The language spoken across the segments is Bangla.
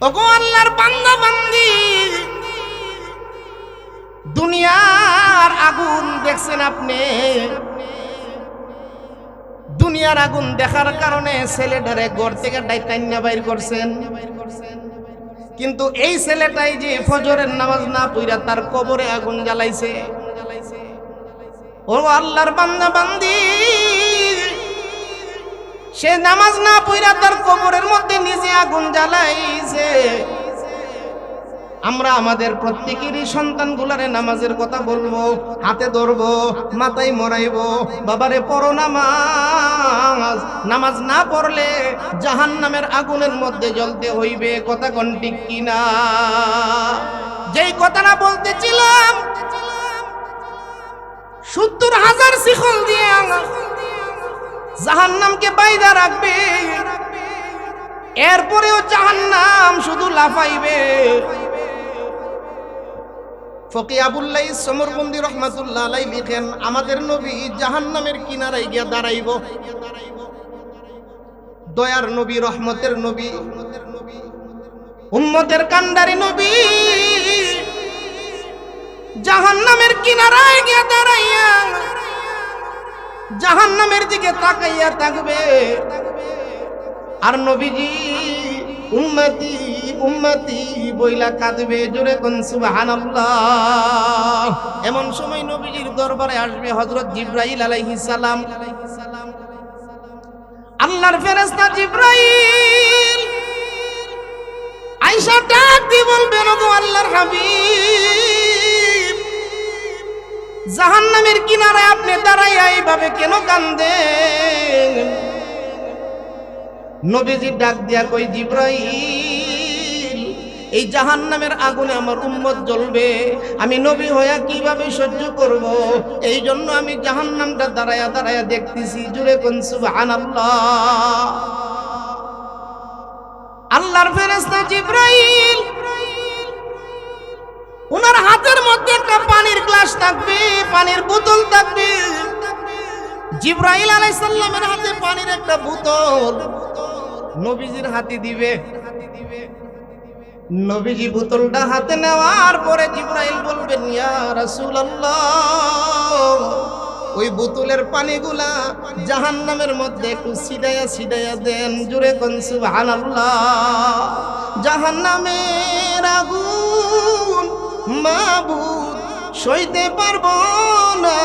ওগো আল্লাহর বান্দা বান্দি, দুনিয়ার আগুন দেখছেন আপনি? দুনিয়ার আগুন দেখার কারণে ছেলেটারে ঘর থেকে টাইনা বাইর করছেন, কিন্তু এই ছেলেটাই যে ফজরের নামাজ না পড়া তার কবরে আগুন জ্বালাইছে। ও আল্লাহর বান্দা বান্দি, সে নামাজ না পড়া তার কবরের মধ্যে নিজে আগুন জ্বালাইছে। আমরা আমাদের প্রত্যেকেরই সন্তানগুলারে নামাজের কথা বলবো, হাতে ধরবো, মাথায় মরাইবো, বাবারে পড়ো নামাজ। নামাজ না পড়লে জাহান্নামের আগুনের মধ্যে জ্বলতে হইবে। কথা কোন ঠিক কিনা? যেই কথাটা বলতেছিলাম, ৭০,০০০ শিকল দিয়ে জাহান্নামকে বাইধা রাখবে, এরপরেও জাহান্নাম শুধু লাফাইবে। ফকি আবুল্লাহ সমরবন্দি রহমাতুল্লাহ আলাইহি লিখেন, আমাদের নবী জাহান্নামের কিনারায় গিয়া দাঁড়াইব। দয়ার নবী, রহমতের নবী, উম্মতের কান্ডারি নবী জাহান্নামের কিনারায় গিয়া দাঁড়াইয়া জাহান্নামের দিকে তাকাইয়া থাকবে। আর নবীজি উম্মতি উম্মতি বইলা কাঁদবে। জোরে কোন সুবহানাল্লাহ। এমন সময় নবীজির দরবারে আসবে হযরত জিবরাইল আলাইহিস সালাম। আল্লাহর ফেরেশতা জিবরাইল আয়েশা ডাক দিয়ে বলবেন, ওগো আল্লাহর হাবিব, জাহান্নামের কিনারায় আপনি দাঁড়াইয়া এইভাবে কেন কান্দেন? নবীজি ডাক দিয়া কই, জিবরাইল, এই জাহান্নামের আগুনে আমার উম্মত জ্বলবে, আমি নবী হইয়া কিভাবে সহ্য করব? এই জন্য আমি জাহান্নামটা দাঁড়ায়া দাঁড়ায়া দেখতেছি। জুরে কোন সুবহানাল্লাহ। আল্লাহর ফেরেশতা জিবরাইল, ওনার হাতের মধ্যে একটা পানির গ্লাস থাকবে, পানির বোতল থাকবে। জিবরাইল আলাইহিস সালামের হাতে পানির একটা বোতল নবীজির হাতে দিবে। নবীজি বোতলটা হাতে নেওয়ার পরে জিবরাইল বলবেন, ইয়া রাসূলুল্লাহ, ওই বোতলের পানিগুলা জাহান্নামের মধ্যে একটু ছিটাইয়া ছিটাইয়া দেন। জোরে কোন সুবহানাল্লাহ। জাহান্নামের আগুন মাবুদ সইতে পারবো না,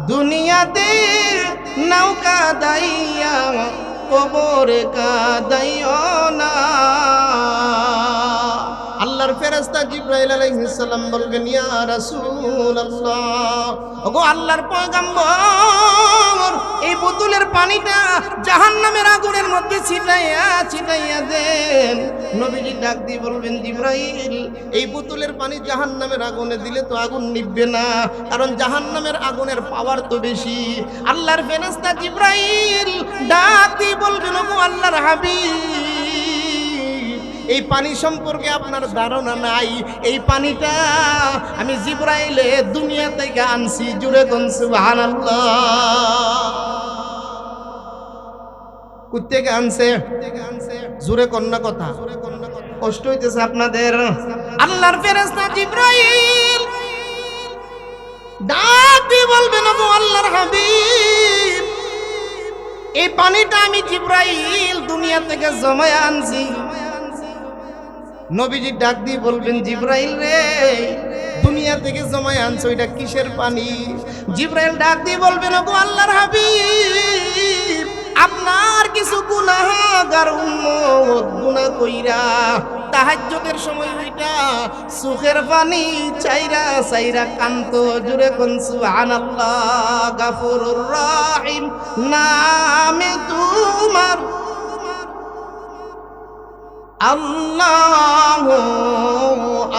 দুনিয়াতে নৌকা দাইয়া কবরে কাদাইও না। আল্লাহর ফেরেশতা জিবরাইল আলাইহিস সালাম বলবেন, ইয়া রাসূলুল্লাহ, ওগো আল্লাহর পয়গম্বর, এই বোতলের পানিটা জাহান্নামের আগুনের মধ্যে ছিটাইয়া ছিটাইয়া দেন। নবীজি ডাক দিয়ে বলবেন, জিবরাইল, এই বোতলের পানি জাহান্নামের আগুনে দিলে তো আগুন নিভবে না, কারণ জাহান্নামের আগুনের পাওয়ার তো বেশি। আল্লাহর ফেরেশতা জিবরাইল ডাক দিয়ে বলবেন, ওগো আল্লাহর হাবিব, এই পানি সম্পর্কে আপনার ধারণা নাই, এই পানিটা আমি জিবরাইলে দুনিয়া থেকে আনছি। জুড়ে কোন সুবহানাল্লাহ। কোত্থেকে আনছে? জোরে কন্যা কথা, কষ্ট হইতেছে আপনাদের। আল্লাহর ফেরেশতা জিবরাইল ডাক দিয়ে বলবেন, ওগো আল্লাহর হাবিব, এই পানিটা আমি জিবরাইল দুনিয়া থেকে জমায় আনছি। নবীজি ডাক দিয়ে বলবেন, জিবরাইল রে, দুনিয়া থেকে জমায় আনছো, এটা কিসের পানি? জিবরাইল ডাক দিয়ে বলবেন, ওগো আল্লাহর হাবিব, আপনার কিছু গুনাহগার উম্মত গুনাহ কইরা তাহাজ্জুদের সময় ওইটা চোখের পানি চাইরা চাইরা কান্ত। জুরে কোন সুবহানাল্লাহ। গাফুরুর রহিম নামে তোমার আল্লাহ,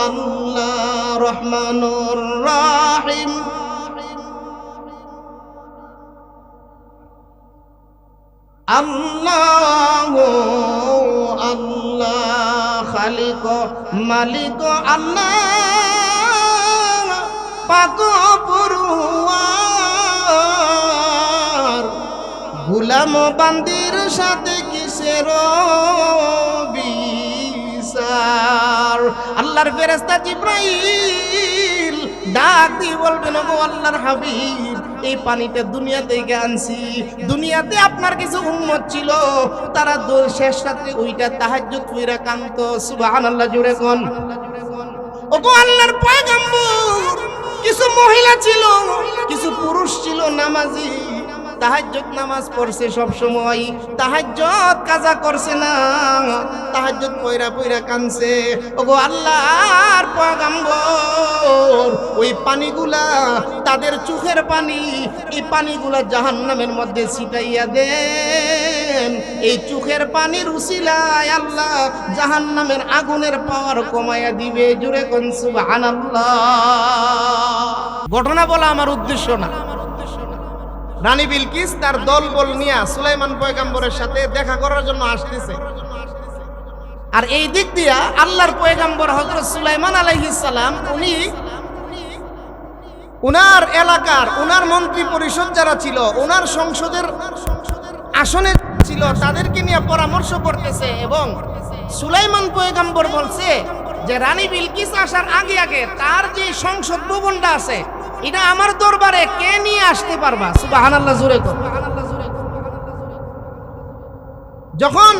আল্লাহ রহমানুর রহিম, আল্লাহ আল্লাহ খালিক মালিক, আল্লাহ পাক পরওয়ার, গোলাম বান্দির সাথে কিসে কিসের বিচার। আল্লাহর ফেরেশতা জিবরাইল ডাক দিয়ে বলবেন, ওগো আল্লাহর হাবিব, এই পানিটা দুনিয়া থেকে আনছি, দুনিয়াতে আপনার কিছু উম্মত ছিল, তারা শেষ রাত্রে ওইটা তাহাজ্জুদ কইরা কাঁদতো। সুবহানাল্লাহ, জোরে কোন। ওগো আল্লাহর পয়গম্বর, কিছু মহিলা ছিল, কিছু পুরুষ ছিল নামাজি, তাহাজ্জুদ নামাজ পড়ছে সব সময়, তাহাজ্জুদ কাজা করছে না, তাহাজ্জুদ পয়রা পয়রা কানছে। ওগো আল্লাহর পয়গম্বর, ওই পানিগুলা তাদের চোখের পানি, এই পানিগুলা জাহান্নামের মধ্যে ছিটাইয়া দেন। এই চোখের পানির উসিলায় আল্লাহ জাহান্নামের আগুনের পাওয়ার কমাইয়া দিবে। জোরে কোন সুবহানাল্লাহ। ঘটনা বলা আমার উদ্দেশ্য না। রানী বিলকিস তার দলবল নিয়ে সুলাইমান পয়গম্বরের সাথে দেখা করার জন্য আসতেছে। আর এই দিক দিয়া আল্লাহর পয়গম্বর হযরত সুলাইমান আলাইহিস সালাম, উনি উনার এলাকার, উনার মন্ত্রী পরিষদ যারা ছিল, উনার সংসদের আসনে ছিল, তাদেরকে নিয়ে পরামর্শ করতেছে। এবং সুলাইমান পয়গম্বর বলছে যে রানী বিলকিস আসার আগে আগে তার যে সংসদ ভবনটা আছে, এটা আমার দরবারে কে নিয়ে আসতে পারবা? সুবহানাল্লাহ, জোরে কর। যখন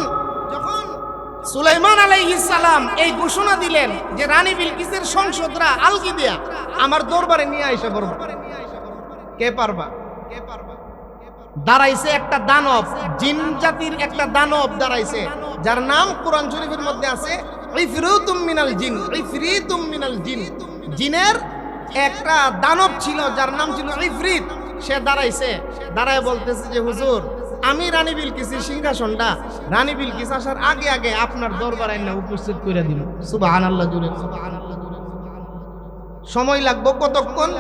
সুলাইমান আলাইহিস সালাম এই ঘোষণা দিলেন যে রানী বিলকিসের সংসদরা আলগি দিয়া আমার দরবারে নিয়ে আইসা বলবো, কে পারবা? দাঁড়াইছে একটা দানব, জিন জাতির একটা দানব দাঁড়াইছে, যার নাম কোরআন শরীফের মধ্যে আছে ইফরিতুম মিনাল জিন। ইফরিতুম মিনাল জিন, জিনের একটা দানব ছিল যার নাম ছিল ইফরিত। সে দাঁড়াইছে, দাঁড়ায় বলতেছে যে হুজুর, আমি রানী বিলকিসের সিংহাসনটা রানী বিলকিস আসার আগে আগে আপনার দরবারে না উপস্থিত করে দিল। সুবহানাল্লাহ, জুড়ে সুবহানাল্লাহ। সময় লাগবে কতক্ষণ?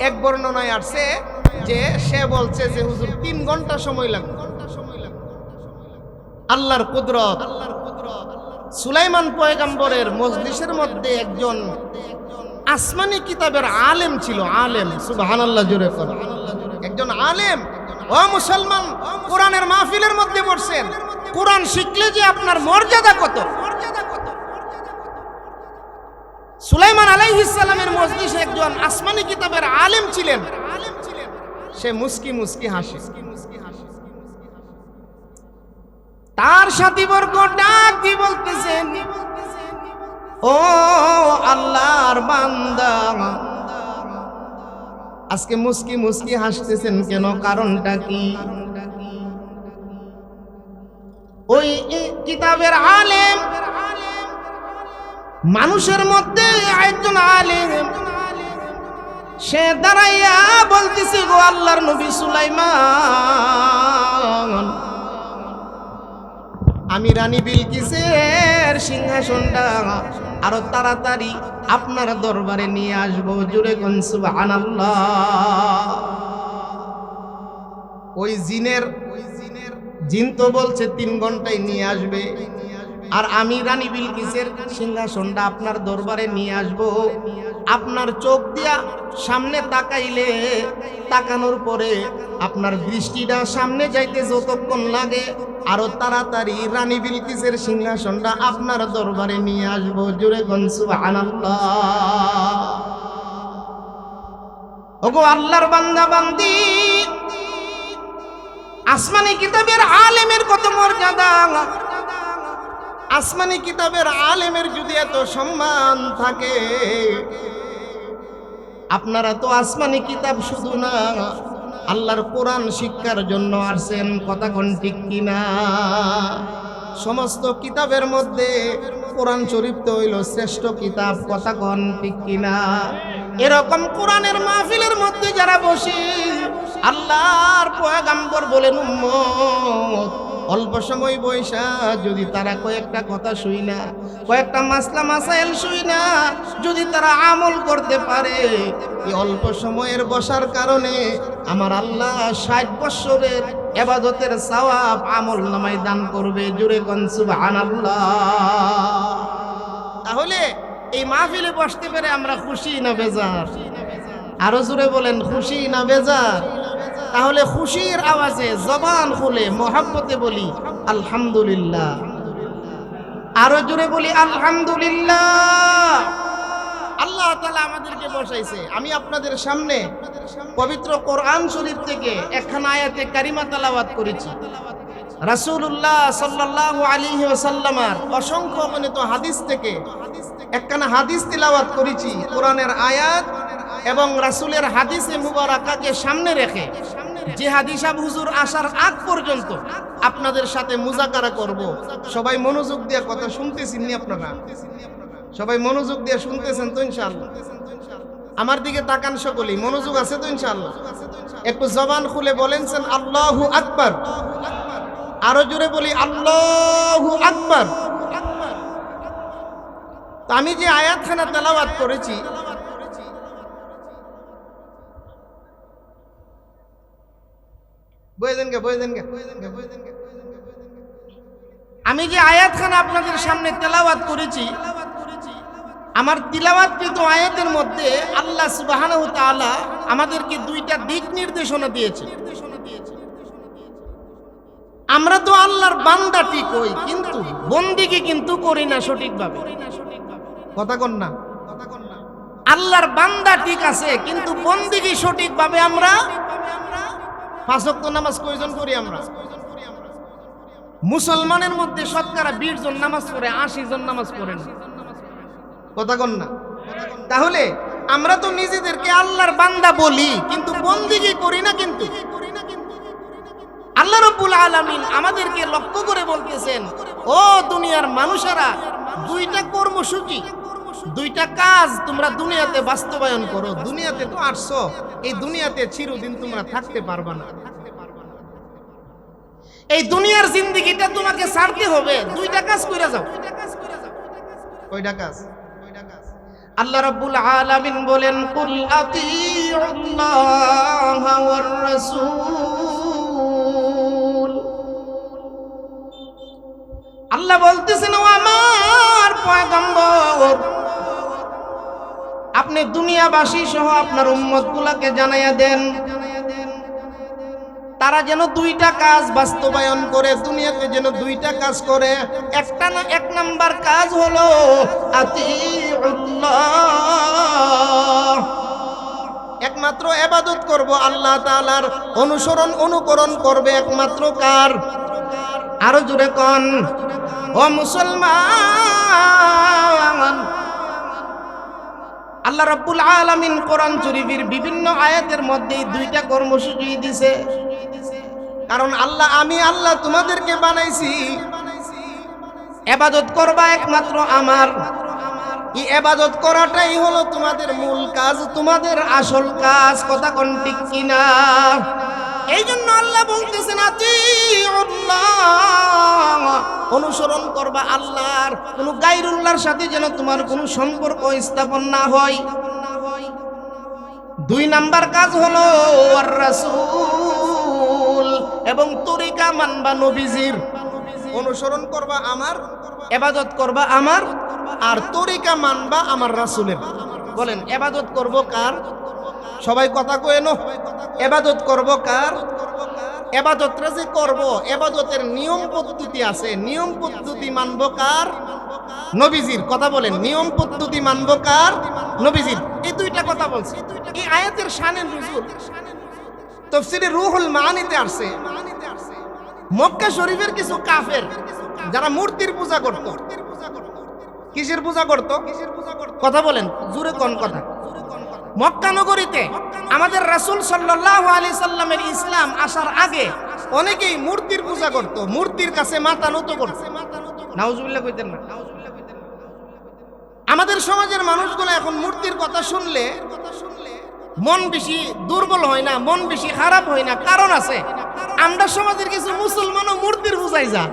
এক বর্ণনায় আসছে যে সে বলছে যে হুজুর 3 ঘন্টা সময় লাগবে। আল্লাহর কুদরত। সুলাইমান পয়গম্বরের মজলিসের মধ্যে একজন আসমানি কিতাবের আলেম ছিল, আলেম। সুবহানাল্লাহ, জোরে কর। একজন আলেম। ও মুসলমান, কোরআনের মাহফিলের মধ্যে বসছেন, কোরআন শিখলে যে আপনার মর্যাদা কত। সুলাইমান আলাইহিস সালামের মজলিসে একজন আসমানি কিতাবের আলেম ছিলেন। সে মুস্কি মুস্কি হাসে। তার সাথীবর্গ ডাক দিয়ে বলতেছেন, ও আল্লাহর বান্দা, আজকে মুস্কি মুস্কি হাসতেছেন কেন? কারণটা কি? ওই কিতাবের আলেম, মানুষের মধ্যে একজন আলেম, সে দাঁড়াইয়া বলতেছে, গো আল্লাহর নবী সুলাইমান, আমি রানী বিলকিসের সিংহাসনটা আরো তাড়াতাড়ি আপনার দরবারে নিয়ে আসবো। জোরে কোন সুবহানাল্লাহ। ওই জিন তো বলছে 3 ঘন্টায় নিয়ে আসবে, আর আমি রানী বিলকিসের সিংহাসনটা আপনার দরবারে নিয়ে আসব। আপনার চোখ দিয়া সামনে তাকাইলে, তাকানোর পরে আপনার দৃষ্টিটা সামনে যাইতে যতক্ষণ লাগে, আরো তাড়াতাড়ি রানী বিলকিসের সিংহাসনটা আপনার দরবারে নিয়ে আসবো। জোরে কোন সুবহানাল্লাহ। ওগো আল্লাহর বান্দা বান্দি, আসমানি কিতাবের আলেমের কত মর্যাদা। আসমানি কিতাবের আলেমের যদি এত সম্মান থাকে, আপনারা তো আসমানি কিতাব শুধু না, আল্লাহর কোরআন শিক্ষার জন্য আসছেন। কথা কোন ঠিক কিনা? সমস্ত কিতাবের মধ্যে কোরআন শরীফ তো হইল শ্রেষ্ঠ কিতাব। কথা কোন ঠিক কিনা? এরকম কোরআনের মাহফিলের মধ্যে যারা বসে, আল্লাহর পয়গম্বর বলেন, উম্মত অল্প সময় বৈশা যদি তারা কয়েকটা কথা শুই না, কয়েকটা মাসলা মাসাইল শুই না, যদি তারা আমল করতে পারে, এই অল্প সময়ের বসার কারণে আমার আল্লাহ 60 বছরের ইবাদতের সওয়াব আমল নামায় দান করবে। জোরে কোন সুবহানাল্লাহ। তাহলে এই মাহফিলে বসতে পেরে আমরা খুশি না বেজার? আরো জোরে বলেন, খুশি না বেজার? তাহলে খুশির আওয়াজে জবান খুলে মহব্বতে বলি আলহামদুলিল্লাহ। আরো জোরে বলি আলহামদুলিল্লাহ। আল্লাহ তাআলা আমাদেরকে বসাইছে। আমি আপনাদের সামনে পবিত্র কোরআন শরীফ থেকে একখানা আয়াতে কারিমা তেলাওয়াত করেছি। রাসূলুল্লাহ সাল্লাল্লাহু আলাইহি ওয়াসাল্লামের অসংখ্য অগণিত হাদিস থেকে একখানা হাদিস তেলাওয়াত করেছি। কোরআনের আয়াত এবং রাসূলের হাদিসে মুবারাকাকে সামনে রেখে যে হাদিস হুজুর আসার আগ পর্যন্ত আপনাদের সাথে মুজাকারা করব। সবাই মনোযোগ দিয়ে কথা শুনতেছেন নি? আপনারা সবাই মনোযোগ দিয়ে শুনতেছেন তো ইনশাআল্লাহ? আমার দিকে তাকান সকলেই, মনোযোগ আছে তো ইনশাআল্লাহ? একটু জবান খুলে বলেনছেন আল্লাহু আকবার। আরো জোরে বলি আল্লাহু আকবার। তো আমি যে আয়াতখানা তেলাওয়াত করেছি, আমি যে আয়াতখানা আপনাদের সামনে তেলাওয়াত করেছি, আমার তিলাওয়াতকৃত আয়াতের মধ্যে আল্লাহ সুবহানাহু ওয়া তাআলা আমাদেরকে দুইটা দিক নির্দেশনা দিয়েছে। আমরা তো আল্লাহর বান্দা ঠিক হই, কিন্তু বন্দিগি কিন্তু করি না সঠিকভাবে। কথা কন না? আল্লাহর বান্দা ঠিক আছে, কিন্তু বন্দিগি সঠিকভাবে আমরা পাঁচ ওয়াক্ত নামাজ কয়জন করি? আমরা মুসলমানের মধ্যে শতকরা 20 জন নামাজ পড়ে, 80 জন নামাজ পড়ে না। কথা কন না? তাহলে আমরা তো নিজেদেরকে আল্লাহর বান্দা বলি, কিন্তু বন্দিগি করি না। কিন্তু আল্লাহ রাব্বুল আলামিন আমাদেরকে লক্ষ্য করে বলতেছেন, ও দুনিয়ার মানুষেরা, দুইটা কর্মসূচি, দুইটা কাজ তোমরা দুনিয়াতে বাস্তবায়ন করো। দুনিয়াতে তো আসছো, এই দুনিয়াতে চিরদিন তোমরা থাকতে পারবা না। এই দুনিয়ার জিন্দেগিটা তোমাকে ছাড়তে হবে। দুইটা কাজ কইরা যাও। কয়টা কাজ? আল্লাহ রাব্বুল আলামিন বলেন, কুল আতিউল্লাহ ওয়ার রাসূল। আল্লাহ বলতেছেন, ও আমার পয়গম্বর, আপনি দুনিয়াবাসী সহ আপনার উম্মতগুলোকে জানাইয়া দেন, তারা যেন দুইটা কাজ বাস্তবায়ন করে, দুনিয়াতে যেন দুইটা কাজ করে। এক নাম্বার কাজ হলো আতিউল্লাহ, একমাত্র ইবাদত করব আল্লাহ তাআলার, অনুকরণ করবে একমাত্র কার? আরো জোরে কোন? ও মুসলমান, আল্লাহ রাব্বুল আলামিন কোরআন শরীফের বিভিন্ন আয়াতের মধ্যে দুইটা কর্মসূচি দিয়েছে। কারণ আমি আল্লাহ তোমাদেরকে বানাইছি, ইবাদত করবা একমাত্র আমার। এই ইবাদত করাটাই হলো তোমাদের মূল কাজ, তোমাদের আসল কাজ। কথা কোন ঠিক কিনা? এই জন্য আল্লাহ বলতেছেন আতিউল্লাহ, অনুসরণ করবা আল্লাহর, কোনো গায়রুল্লাহর সাথে যেন তোমার কোনো সম্পর্ক স্থাপন না হয়। দুই নাম্বার কাজ হলো ওয়ার রাসূল, এবং তরিকা মানবা নবীজির। অনুসরণ করবা আমার, ইবাদত করবা আমার, আর তরিকা মানবা আমার রাসূলের। বলেন ইবাদত করব কার? সবাই কথা কয় না? ইবাদত করব কার? ইবাদতটা যে করব, ইবাদতের নিয়ম পদ্ধতি আছে, নিয়ম পদ্ধতি মানব কার? নবীজির। কথা বলেন, নিয়ম পদ্ধতি মানব কার? নবীজির। এই দুইটা কথা বলছি। এই আয়াতের শানে নুজুল তাফসীরে রুহুল মাআনিতে আসছে, মক্কা শরীফের কিছু কাফের যারা মূর্তির পূজা করত। কিসের পূজা করত? কথা বলেন, জোরে কোন কথা? মক্কা নগরীতে আমাদের রাসূল সাল্লাল্লাহু আলাইহি সাল্লামের ইসলাম আসার আগে অনেকেই মূর্তির পূজা করত, মূর্তির কাছে মাথা নত করত। নাউজুবিল্লাহ কইতেন না? আমাদের সমাজের মানুষগুলো এখন মূর্তির কথা শুনলে মন বেশি দুর্বল হয় না, মন বেশি খারাপ হয় না। কারণ আছে, আমরা সমাজের কিছু মুসলমানও মূর্তির পূজাই যা।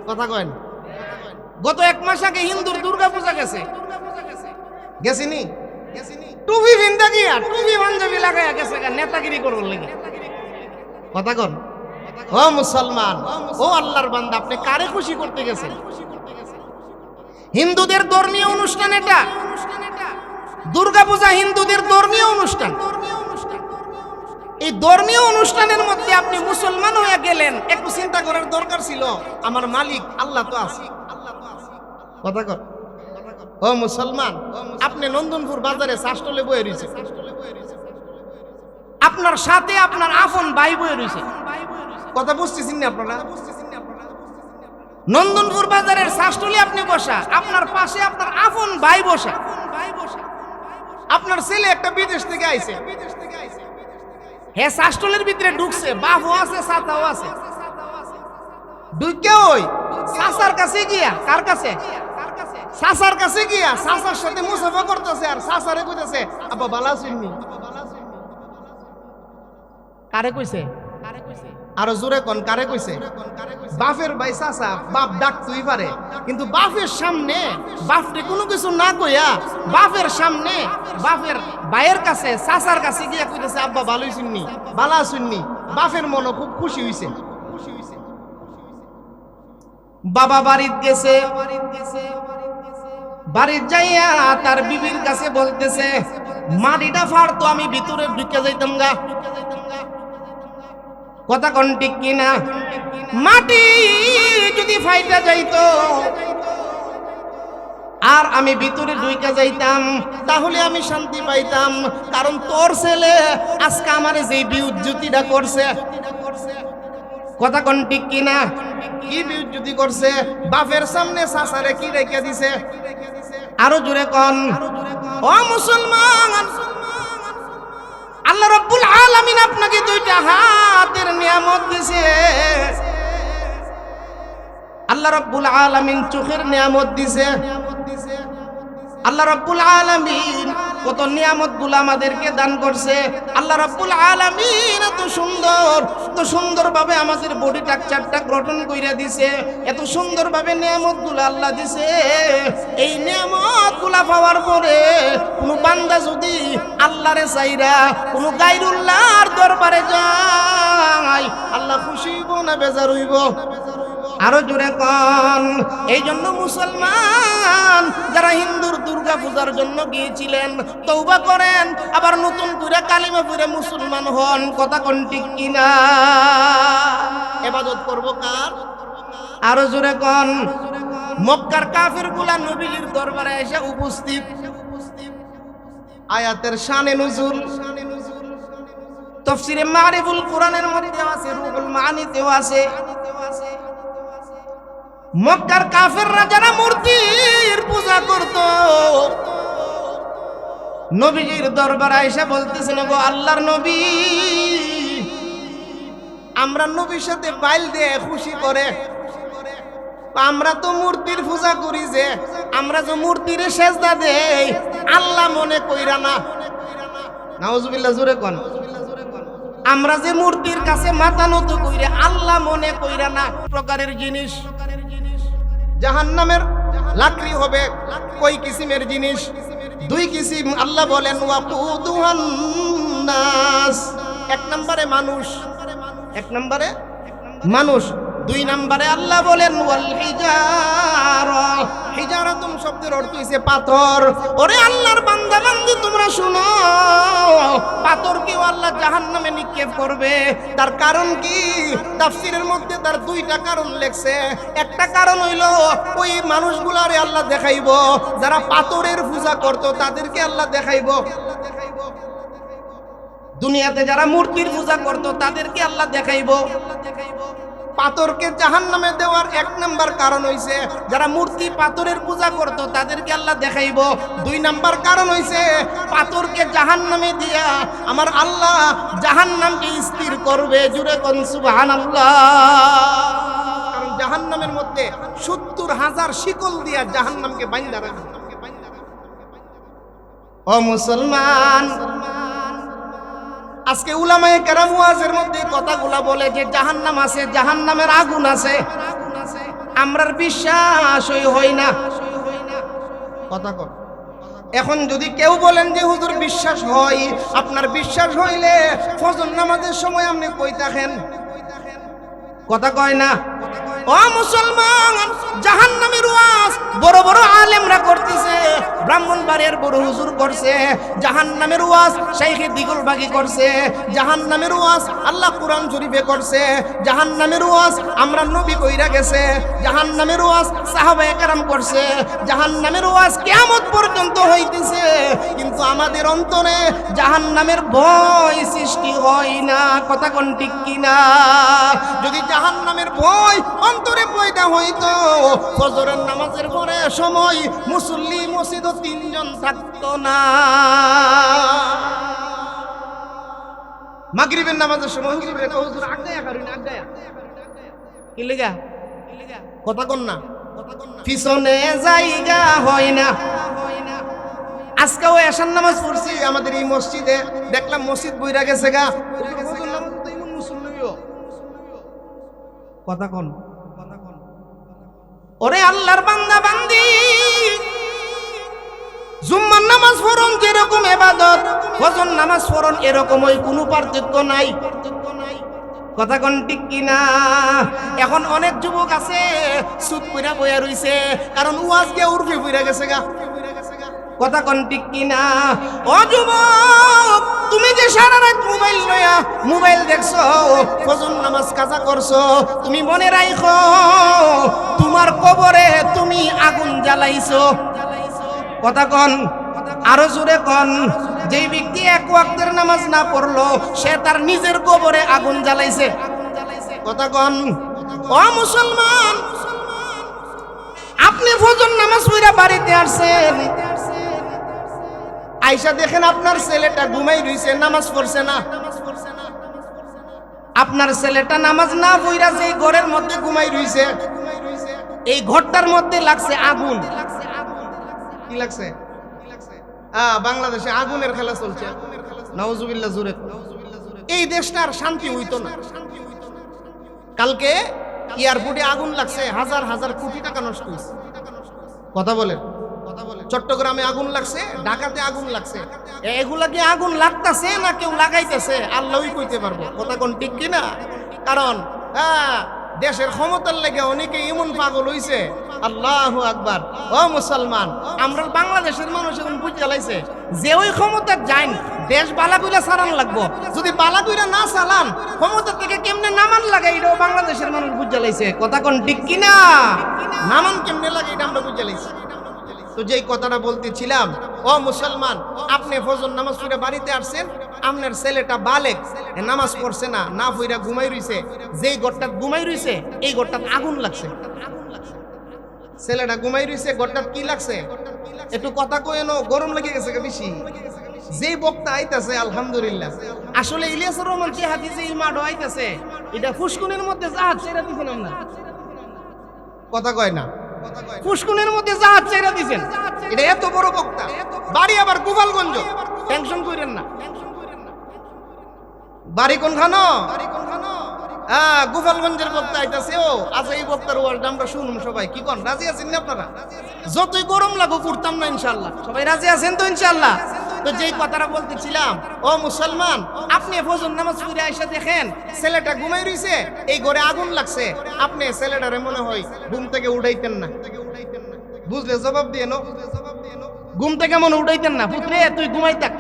কথা কয়েন? গত 1 মাস আগে হিন্দুর দুর্গা পূজা গেছে, গেছিনি? টুপি ভিন্দা গিয়া, টুপি পাঞ্জাবি লাগাইয়া গেছে নেতাগিরি করবার লাগে। কথা কন? ও মুসলমান, ও আল্লাহর বান্দা, আপনি কারে খুশি করতে গেছেন? হিন্দুদের ধর্মীয় অনুষ্ঠান এটা। দুর্গা পূজা হিন্দুদের ধর্মীয় অনুষ্ঠান। এই ধর্মীয় অনুষ্ঠানের মধ্যে আপনি মুসলমান হয়ে গেলেন, একটু চিন্তা করার দরকার ছিল আমার মালিক আল্লাহ তো আছে। কথা কর ও মুসলমান, আপনি নন্দনপুর বাজারে শাসটলে বয়ে রয়েছে, আপনার সাথে আপনার আপন ভাই বয়ে রয়েছে। কথা বুঝতেছেন না আপনারা? নন্দনপুর বাজারের শাসটলে আপনি বসা, আপনার পাশে আপনার আপন ভাই বসা। আপনার ছেলে একটা বিদেশ থেকে আইছে, হে শাসটলের ভিতরে ঢুকছে, বাপও আছে সাতাও আছে। ঢুকে ওই চাচার কাছে গিয়া, কার কাছে? চাচার কাছে গিয়া চাচার সাথে মুসাফা করতেছে, আর চাচারে কইতেছে আব্বা ভালো আছেন? কারে কইছে? আরো জোরে কোন, কারে কইছে? বাপের ভাই চাচা, বাপ ডাকতেই পারে, কিন্তু বাপের সামনে বাপরে কোনো কিছু না কইয়া বাপের সামনে বাপের ভাইয়ের কাছে চাচার কাছে গিয়া কইতেছে আব্বা ভালো হইছেননি, ভালো আছেননি। বাপের মন খুব খুশি হইছে। বাবা বাড়িতে গেছে, বাড়ির যাইয়া তার বিবির কাছে বলতেছে মাটিটা ফাড়তো আমি ভিতরে ঢুকে যাইতাম গা। কথা কোন ঠিক কিনা? মাটি যদি ফাইটা যাইতো আর আমি ভিতরে ঢুকে যাইতাম তাহলে আমি শান্তি পাইতাম, কারণ তোর ছেলে আজকে আমার যে বিউজ্জতিটা করছে। কথা কোন ঠিক কিনা? কি বিউজ্জতি করছে? বাপের সামনে চাচারে কি রেখে দিছে? আরো জোরে কোন ও মুসলমান, আল্লাহ রাব্বুল আলামিন আপনাকে দুইটা হাতের নিয়ামত দিয়েছে। আল্লাহ রাব্বুল আলামিন চোখের নিয়ামত দিয়েছে। আল্লাহ রাব্বুল আলামিন কত নিয়ামতগুলো আমাদেরকে দান করছে। আল্লাহ রাব্বুল আলামিন এত সুন্দরভাবে আমাদের বডি স্ট্রাকচারটা গঠন কইরা দিছে, এত সুন্দরভাবে নিয়ামতগুলো আল্লাহ দিছে। এই নিয়ামতগুলো পাওয়ার পরে কোনো বান্দা যদি আল্লাহরে চাইরা কোনো গায়রুল্লাহর দরবারে যায়, আল্লাহ খুশি হইব না বেজার হইব? আরো জোরে কোন। এই জন্য মুসলমান যারা হিন্দুর দুর্গা পূজার জন্য গিয়েছিলেন, তওবা করেন, আবার নতুন করে কালিমা পড়ে মুসলমান হন। কথা কোন ঠিক কিনা? ইবাদত করব কার? আরো জোরে কোন। মক্কার কাফিরগুলা নবীর দরবারে এসে উপস্থিত। আয়াতের শানে নুজুল তাফসীরে মারিফুল কোরআনের মধ্যে আছে, রুহুল মানিতেও আছে। মক্কার কাফেররা যারা মূর্তির পূজা করত, নবীজির দরবারে এসে বলতেছেন গো আল্লাহর নবী, আমরা নবীর সাথে বাইল দিয়ে খুশি করে, আমরা তো মূর্তির পূজা করি, যে আমরা যে মূর্তির সেজদা দেই আল্লাহ মনে কইরা না। নাউজুবিল্লাহ, জোরে কোন। আমরা যে মূর্তির কাছে মাথা নত কইরা আল্লাহ মনে কইরা না। প্রকারের জিনিস জাহান্নামের লাকড়ি হবে কয় কিসিমের জিনিস? দুই কিসিম। আল্লাহ বলেন ওয়াকুদুহান নাস, এক নম্বরে মানুষ, এক নম্বরে মানুষ। দুই নম্বরে আল্লাহ বলেন ওয়াল হিজারা, হিজারাতুম শব্দের অর্থ হইছে পাথর। ওরে আল্লাহর বান্দা বান্দি তোমরা শুনো, পাথরকেও আল্লাহ জাহান্নামে নিক্ষেপ করবে। তার কারণ কি? তাফসীরের মধ্যে তার দুইটা কারণ লেখছে। একটা কারণ হইল ওই মানুষগুলারে আল্লাহ দেখাইব, যারা পাথরের পূজা করত তাদেরকে আল্লাহ দেখাইব। দুনিয়াতে যারা মূর্তির পূজা করত তাদেরকে আল্লাহ দেখাইব। পাথরকে জাহান্নামে দেওয়ার এক নাম্বার কারণ হইছে যারা মূর্তি পাথরের পূজা করত তাদেরকে আল্লাহ দেখাইব। দুই নাম্বার কারণ হইছে পাথরকে জাহান্নামে দিয়া আমার আল্লাহ জাহান্নামকে স্থির করবে। জুড়ে কোন সুবহানাল্লাহ। কারণ জাহান্নামের মধ্যে ৭০,০০০ শিকল দিয়া জাহান্নামকে বাঁধা রাখবে। ও মুসলমান, আজকে উলামায়ে কেরাম ওয়াজের মধ্যে কথাগুলা বলে যে জাহান্নাম আছে, জাহান্নামের আগুন আছে, আমরার বিশ্বাসই হয় না। কথা কর। এখন যদি কেউ বলেন যে হুজুর বিশ্বাস হয়, আপনার বিশ্বাস হইলে ফজর নামাজের সময় আপনি কই থাকেন? কথা কয় না। ও মুসলমান, জাহান্নামের ওয়াজ বড় বড় আলেমরা করতেছে, ব্রাহ্মণবাড়িয়ার বড় হুজুর করছে, জাহান্নামের ওয়াজ শাইখে দিগলবাগি করছে, জাহান্নামের ওয়াজ আল্লাহ কোরআন শরীফে করছে, জাহান্নামের ওয়াজ আমরা নবী কইরা গেছে, জাহান্নামের ওয়াজ সাহাবায়ে কেরাম করছে, জাহান্নামের ওয়াজ কিয়ামত পর্যন্ত হইতেছে, কিন্তু আমাদের অন্তরে জাহান্নামের ভয় সৃষ্টি হয় না। কথা কোন ঠিক কিনা? যদি জাহান্নামের ভয় অন্তরে পয়দা হইতো, ফজরের নামাজের পরে সময় মুসল্লি মসজিদও 3 জন থাকতো না। মাগরিবের নামাজের সময় হুজুর রে হুজুর আগায়া করেন আগায়া কি লাগা কথা কোন না, পিছনে জায়গা হয় না। আজকেও এশার নামাজ পড়ছি আমাদের এই মসজিদে, দেখলাম মসজিদ বইরা গেছে গা। কথা কোন, ওরে আল্লাহর বান্দা বান্দি, জুম্মার নামাজ পড়ন যেরকম ইবাদত, ফজর নামাজ পড়ন এরকমই কোনো পার্থক্য নাই। কথা কোন ঠিক কিনা? এখন অনেক যুবক আছে সুদ কইরা বইয়া রইছে, কারণ ওয়াজ কে উর্ফে বইরা গেছে গা। কথা কোন ঠিক কিনা? ও যুবক, তুমি যে সারা রাত মোবাইল দেখছো, ফজর নামাজ কাজা করছো, তুমি মনে রাখো তোমার কবরে তুমি আগুন জ্বালাইছো। কথা কোন, আরো জোরে কোন। যেই ব্যক্তি 1 ওয়াক্তের নামাজ না পড়লো, সে তার নিজের কবরে আগুন জ্বালাইছে। কথা কোন। ও মুসলমান, আপনি ফজর নামাজ পড়া বাড়িতে আসছেন, আইসা দেখেন আপনার ছেলেটা ঘুমাই রইছে, নামাজ পড়ছে না। আপনার ছেলেটা নামাজ না পড়া যে ঘরের মধ্যে ঘুমাই রইছে, এই ঘরটার মধ্যে লাগছে আগুন। কি লাগছে? বাংলাদেশে আগুনের খেলা চলছে। নাউজুবিল্লাহ জুরে। এই দেশটার শান্তি হইতো না। কালকে এয়ারপোর্টে আগুন লাগছে, হাজার হাজার কোটি টাকা নষ্ট হয়েছে। কথা বলেন। চট্টগ্রামে আগুন লাগছে, ঢাকাতে আগুন লাগছে। এগুলা কি আগুন লাগতেছে না কেউ লাগাইতেছে? আল্লাহই কইতে পারবো। কথা কোন ঠিক কিনা? কারণ দেশের ক্ষমতার লেগে অনেকে এমন পাগল হইছে, আল্লাহু আকবার। ও মুসলমান, আমরা বাংলাদেশের মানুষ এখন বুঝ জ্বালাইছে যে ওই ক্ষমতার যাইন দেশ বালাগুলা চালান লাগবো, যদি বালাগুলা না চালান ক্ষমতা থেকে কেমনে নামান লাগে এটাও বাংলাদেশের মানুষ বুঝ জ্বালাইছে। কথা কোন ঠিক কিনা? নামান কেমনে লাগে এটা আমরা বুঝ জ্বালাইছি। তো যেই কথাটা বলতেছিলাম, ও মুসলমান, আপনি ফজর নামাজ পড়ে বাড়িতে আসছেন, আপনার ছেলেটা বালেক, নামাজ পড়ছে না, না পড়া ঘুমাই রইছে, যেই ঘরটা ঘুমাই রইছে এই ঘরটা আগুন লাগছে। ছেলেটা ঘুমাই রইছে, ঘরটা কি লাগছে? একটু কথা কইন, গরম লেগে গেছে বেশি। যেই বক্তা আইতাছে আলহামদুলিল্লাহ, আসলে ইলিয়াসুর রহমান যে হাদিসে ইমাড আইতাছে, এটা ফুসকুনের মধ্যে জাহাজ ছেড়ে দিছেন না। কথা কয় না, ফুসকুনের মধ্যে জাহাজ ছেড়ে দিছেন। এটা এত বড় বক্তা, বাড়ি আবার গোপালগঞ্জ। টেনশন করেন না। বাড়ি কোনখানো? গোপালগঞ্জের বক্তা আইতাছে। ও আচ্ছা, এই বক্তার ওয়ার্ড আমরা শুনুন সবাই। কি কোন, রাজি আছেন না আপনারা? যতই গরম লাগুক করতাম না ইনশাল্লাহ। সবাই রাজি আছেন তো ইনশাল্লাহ? তো যেই কথাটা বলতেছিলাম, ও মুসলমান, আপনি ফজর নামাজ পড়ে আইসা দেখেন ছেলেটা ঘুমাই রইছে, এই ঘরে আগুন লাগছে। আপনি ছেলেটারে মনে হয় ঘুম থেকে উঠাইতেন না। বুঝলে? জবাব দিয়ে নো। ঘুম থেকে মনে উঠাইতেন না। পুত্রে তুই ঘুমাই থাক,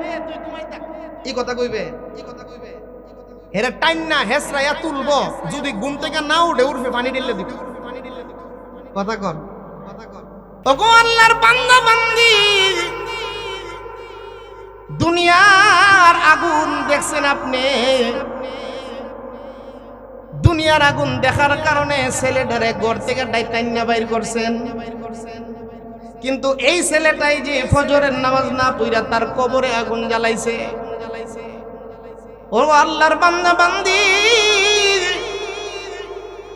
এই কথা কইবে। হেরা টাইম না হেসরাইয়া তুলবো, যদি ঘুম থেকে না উঠে উঠবে পানি ঢেলে দিবে। কথা কর। ওগো আল্লাহর বান্দা বান্দি, দুনিয়ার আগুন দেখছেন আপনি, দুনিয়ার আগুন দেখার কারণে ছেলেটারে ঘর থেকে টাইনা বাইর করছেন। কিন্তু এই ছেলেটাই যে ফজরের নামাজ না পড়া তার কবরে আগুন জ্বালাইছে। ও আল্লাহর বান্দা বান্দি,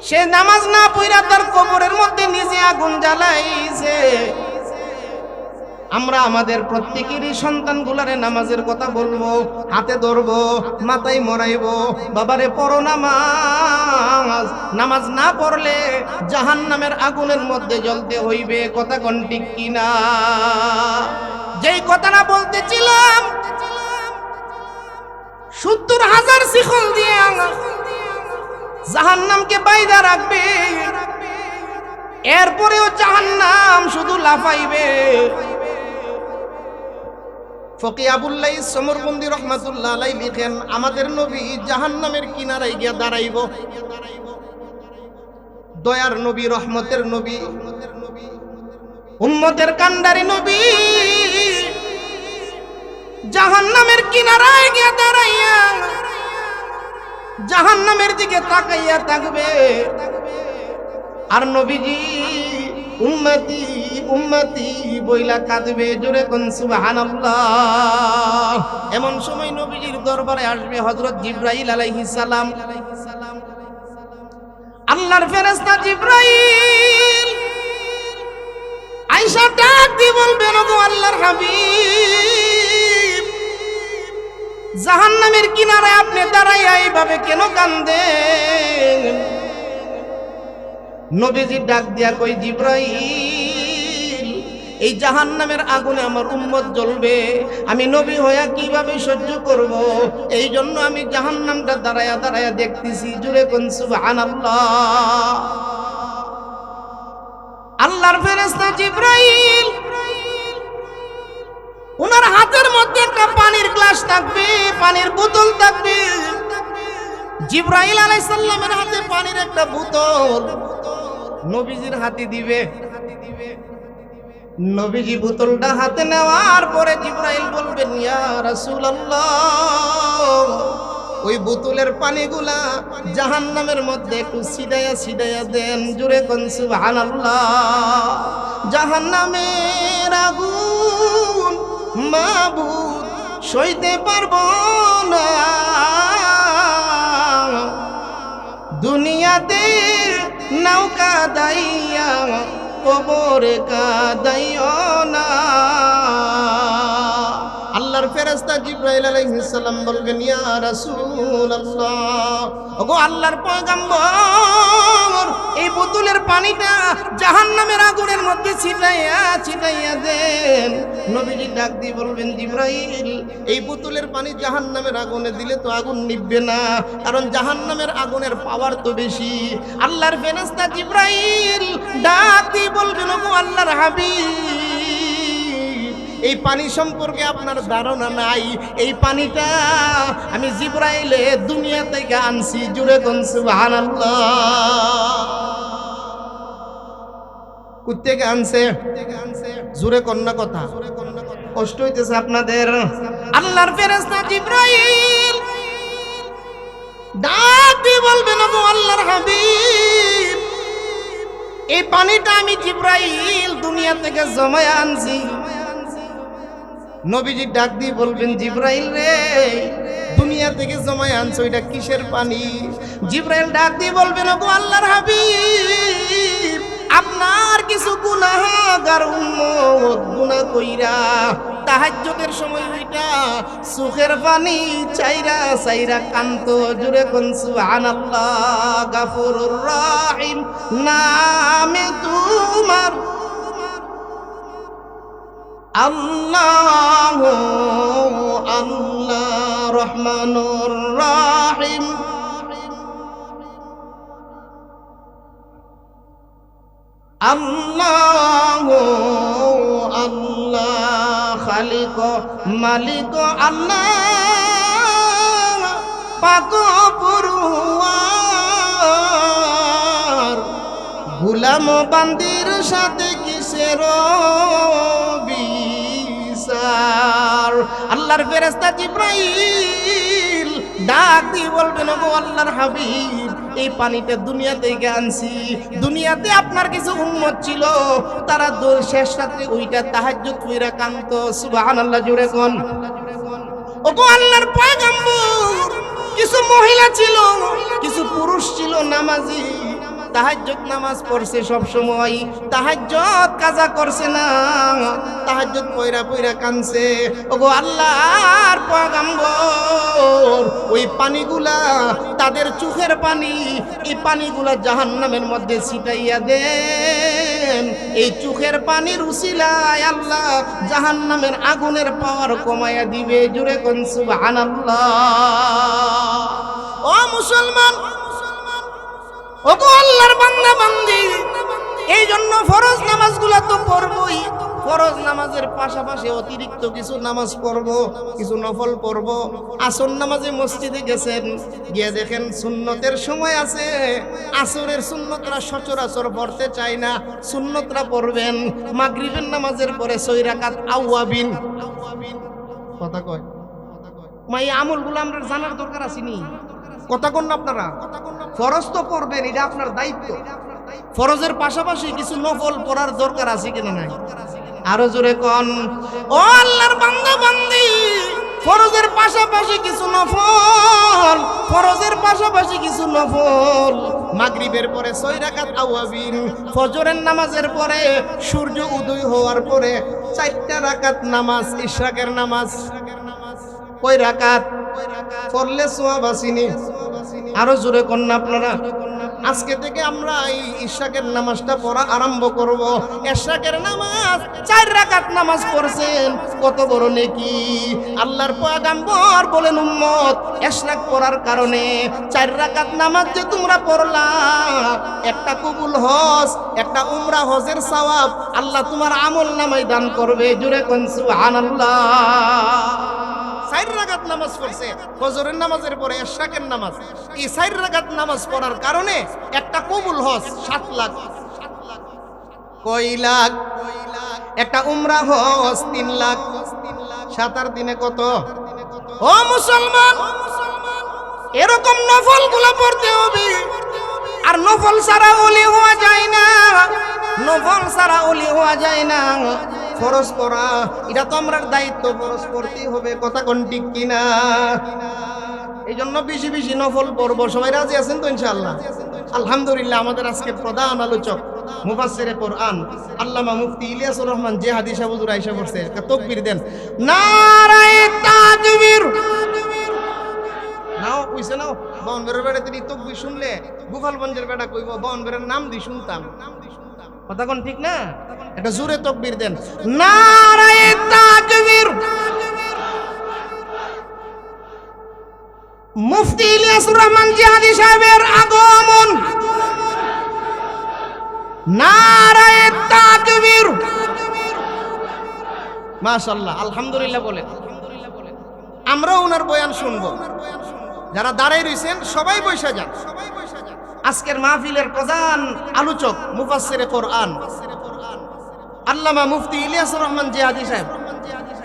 সে নামাজ না পড়া তার কবরের মধ্যে নিজে আগুন জ্বালাইছে। আমরা আমাদের প্রত্যেকেরই সন্তানগুলারে নামাজের কথা বলবো, হাতে ধরবো, মাথায় মরাইবো, বাবারে পড়ো নামাজ। নামাজ না পড়লে জাহান্নামের আগুনের মধ্যে জ্বলতে হইবে। কথা কোন ঠিক কিনা? যেই কথাটা বলতেছিলাম, 70,000 শিকল দিয়ে জাহান্নামকে বাইধা রাখবে, এরপরেও জাহান্নাম শুধু লাফাইবে। ফকি আবুল্লাহ সমরবন্দি রহমাতুল্লাহ আলাইহি লিখেন, আমাদের নবী জাহান্নামের কিনারায় গিয়া দাঁড়াইব। দয়ার নবী, রহমতের নবী, উম্মতের কান্ডারি নবী জাহান্নামের কিনারায় গিয়া দাঁড়াইয়া জাহান্নামের দিকে তাকাইয়া থাকবে। আর নবীজি উম্মতি উম্মতি বইলা কাঁদবে। জোরে কোন সুবহানাল্লাহ। এমন সময় নবীজির দরবারে আসবে হযরত জিবরাইল আলাইহিস সালাম। আল্লাহর ফেরেশতা জিবরাইল আয়েশা ডাক দিয়ে বলবেন, ওগো আল্লাহর হাবিব, জাহান্নামের কিনারায় আপনি দাঁড়াইয়া এইভাবে কেন কাঁদেন? নবীজি ডাক দিয়া কই, জিবরাইল, এই জাহান্নামের আগুনে আমার উম্মত জ্বলবে, আমি নবী হইয়া কিভাবে সহ্য করব? এই জন্য আমি জাহান্নামটা দাঁড়ায়া দাঁড়ায়া দেখতেছি। জুরে কোন সুবহানাল্লাহ। আল্লাহর ফেরেশতা জিবরাইল, ওনার হাতের মধ্যে একটা পানির গ্লাস থাকবে, পানির বোতল থাকবে। জিবরাইল আলাইহিস সালামের হাতে পানির একটা বোতল নবীজির হাতে দিবে। নবীজি বোতলটা হাতে নেওয়ার পরে জিবরাইল বলবেন, ইয়া রাসূলুল্লাহ, ওই বোতলের পানিগুলা জাহান্নামের মধ্যে একটু ছিটাইয়া ছিটাইয়া দেন। জোরে কোন সুবহানাল্লাহ। জাহান্নামের আগুন মাবুদ সইতে পারবো না, দুনিয়াতে নৌকা দাইয়া কবরে কাদাইও না। আল্লাহর ফেরেশতা জিবরাইল আলাইহিস সালাম বলবেন, ইয়া রাসূলুল্লাহ, ওগো আল্লাহর পয়গম্বর, এই বোতলের পানিটা জাহান্নামের আগুনের মধ্যে ছিটাইয়া ছিটাইয়া দেন। নবীজি ডাক দিয়ে বলবেন, জিবরাইল, এই বোতলের পানি জাহান্নামের আগুনে দিলে তো আগুন নিভবে না, কারণ জাহান্নামের আগুনের পাওয়ার তো বেশি। আল্লাহর ফেরেশতা জিবরাইল ডাক দিয়ে বলবেন, ওগো আল্লাহর হাবিব, এই পানি সম্পর্কে আপনার ধারণা নাই, এই পানিটা আমি জিবরাইলে দুনিয়া থেকে আনছি। জুড়ে কোন সুবহানাল্লাহ। কোত্থেকে আনছে? জুড়ে কন্যা কথা, কষ্ট হইতেছে আপনাদের। আল্লাহর ফেরেশতা জিবরাইল ডাক দিয়ে বলবেন, ওগো আল্লাহর হাবিব, এই পানিটা আমি জিবরাইল দুনিয়া থেকে জমায় আনছি। নবীজি ডাক দিয়ে বলবেন, জিবরাইল রে, দুনিয়া থেকে জমায় আনছো, এটা কিসের পানি? জিবরাইল ডাক দিয়ে বলবেন, ওগো আল্লাহর হাবিব, আপনার কিছু গুনাহগার উম্মত গুনাহ কইরা তাহাজ্জুদের সময় হইটা চোখের পানি চাইরা চাইরা কান্ত। জুরে কোন সুবহানাল্লাহ। গাফুরুর রহিম নামে তোমার আল্লাহ, আল্লাহ রহমানুর রহিম, আল্লাহ আল্লাহ খালিক মালিক, আল্লাহ পাক পরওয়ার, গোলাম বান্দির সাথে কিসের বিচার? আল্লাহর ফেরেশতা জিবরাইল ডাক দিয়ে বলবেন, ওগো আল্লাহর হাবিব, এই পানিটা দুনিয়া থেকে আনছি, দুনিয়াতে আপনার কিছু উম্মত ছিল, তারা শেষ রাত্রে ওইটা তাহাজ্জুদ কইরা কান্ত। সুবহানাল্লাহ। জোরে কোন। ওগো আল্লাহর পয়গম্বর, কিছু মহিলা ছিল, কিছু পুরুষ ছিল নামাজি, তাহাজ্জুদ নামাজ পড়ছে সব সময়, তাহাজ্জুদ কাজা করছে না, তাহাজ্জুদ পয়রা পয়রা কানছে। ওগো আল্লাহর পয়গম্বর, ওই পানিগুলা তাদের চোখের পানি, এই পানিগুলা জাহান্নামের মধ্যে ছিটাইয়া দেন। এই চোখের পানির উসিলায় আল্লাহ জাহান্নামের আগুনের পাওয়ার কমাইয়া দিবে। জুরে কোন সুবহানাল্লাহ। ও মুসলমান, ওগো আল্লাহর বান্দা বান্দি, এই জন্য ফরজ নামাজগুলা তো পড়বই, ফরজ নামাজের পাশাপাশি অতিরিক্ত কিছু নামাজ পড়ব, কিছু নফল পড়ব। আসর নামাজে মসজিদে গেছেন, গিয়ে দেখেন সুন্নতের সময় আছে, আসরের সুন্নতরা সচরাচর পড়তে চায় না, সুন্নতরা পড়বেন। মাগরিবের নামাজের পরে 6 রাকাত আওয়াবিন, কথা কয় মাই আমলগুলো আমরা জানার দরকার আসেনি, কথা কোন আপনারা? ফরজ তো পড়বেন, এটা আপনার দায়িত্ব। ফরজের পাশাপাশি কিছু নফল পড়ার দরকার আছে কিনা নাই? আরো জোরে কোন। ও আল্লাহর বান্দা বান্দি, ফরজের পাশাপাশি কিছু নফল, ফরজের পাশাপাশি কিছু নফল। মাগরিবের পরে 6 রাকাত আওয়াবিন, ফজরের নামাজের পরে সূর্য উদয় হওয়ার পরে 4টা রাকাত নামাজ, ইশরাকের নামাজ। কয় রাকাত পড়লে সওয়াব আসেনি? আরো জোরে কোন না আপনারা? আজকে থেকে আমরা এই ইশরাকের নামাজটা পড়া আরম্ভ করব। ইশরাকের নামাজ 4 রাকাত নামাজ পড়ছেন, কত বড় নেকি! আল্লাহর পয়গম্বর বলেন, উম্মত ইশরাক পড়ার কারণে 4 রাকাত নামাজ যে তোমরা পড়লা, একটা কবুল হজ, একটা উমরা হজের সওয়াব আল্লাহ তোমার আমল নামায় দান করবে। জোরে কোন সুবহানাল্লাহ। 4 রাকাত নামাজ পড়ছে, ফজরের নামাজের পরে ইশরাকের নামাজ। এই 4 রাকাত নামাজ পড়ার কারণে একটা কবুল হজ 7 লাখ। কয় লাখ? একটা উমরা হজ 3 লাখ। 7 আর 3 কত? ও মুসলমান, এরকম নফল গুলো পড়তে হবে। আর নফল ছাড়া ওলি হওয়া যায় না, নফল ছাড়া ওলি হওয়া যায় না। ফরজ পড়া এটা তো আমরা দায়িত্ব, ফরজ পড়তেই হবে, কথা কোন ঠিক কিনা? এই জন্য বেশি বেশি নফল পড়বো। সবাই রাজি আছেন তো ইনশাআল্লাহ? আলহামদুলিল্লাহ। আমাদের আজকের প্রধান আলোচক মুফাসসিরে কোরআন আল্লামা মুফতি ইলিয়াসুর রহমান যে হাদিস হুজুর আয়েশা পড়ছে, একটা তাকবীর দেন, নারায়ে তাকবীর। নাও কইছে নাও, বনবের বেড়া তিনি তাকবীর শুনলে গোপালগঞ্জের বেড়া কইব বনবের নাম দি শুনতাম, কথা কোন ঠিক না? একটা জোরে তাকবীর দেন, নারায়ে তাকবীর। মুফতি ইলিয়াসুর রহমান জিহাদি সাহেবের আগমন, নারায়ে তাকবীর। মাশাআল্লাহ, আলহামদুলিল্লাহ বলে আমরা ওনার বয়ান শুনবো। যারা দাঁড়াই রইছেন সবাই বসে যান। আজকের মাহফিলের প্রধান আলোচক মুফাসসিরে কোরআন আল্লামা মুফতি ইলিয়াসুর রহমান জিহাদি সাহেব